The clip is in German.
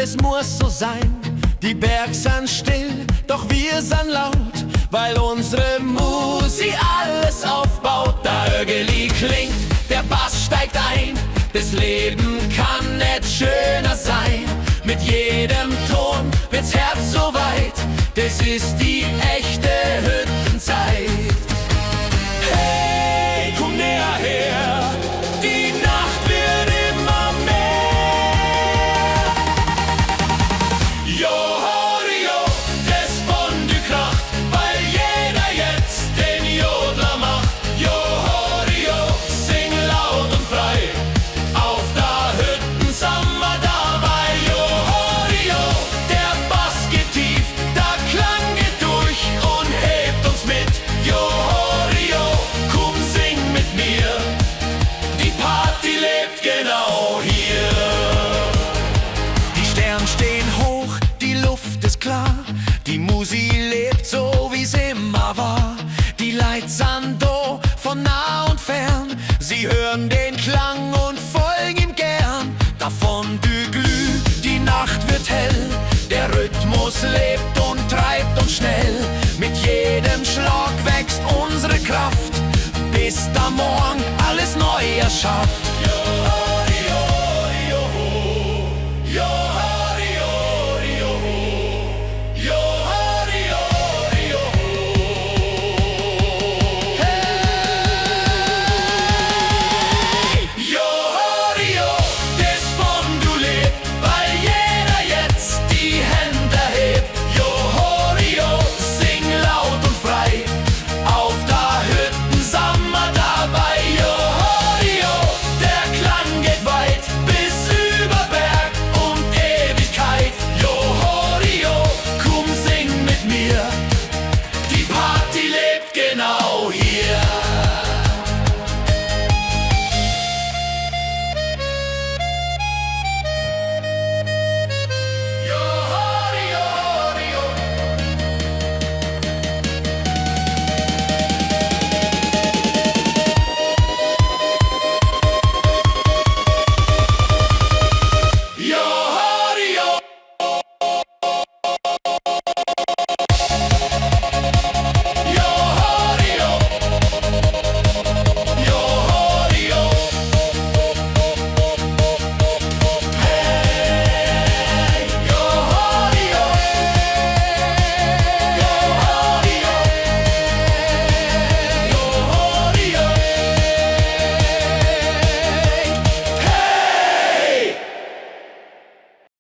es muss so sein. Die Berg sind still, doch wir sind laut, weil unsere Musi alles aufbaut. Der Ögeli klingt, der Bass steigt ein, das Leben kann nicht schöner sein. Mit jedem Ton wird's Herz so weit, das ist die echte Hüttenzeit. Hey, komm näher her, die Nacht wird immer mehr. Jo, Horio, das Fondue kracht, weil jeder jetzt den Jodler macht. Jo, Horio, sing laut und frei, auf der Hütten sind wir dabei. Jo, Horio, der Bass geht tief, der Klang geht durch und hebt uns mit. Jo, Horio, komm, sing mit mir, die Party lebt genau hier. Die Sterne stehen hoch, die Luft ist klar, die Musi lebt so, wie's immer war. Die Leute sind da, von nah und fern, sie hören den Klang und folgen ihm gern. Davon du glüh, die Nacht wird hell, der Rhythmus lebt und treibt uns schnell. Mit jedem Schlag wächst unsere Kraft, bis der Morgen alles neu erschafft.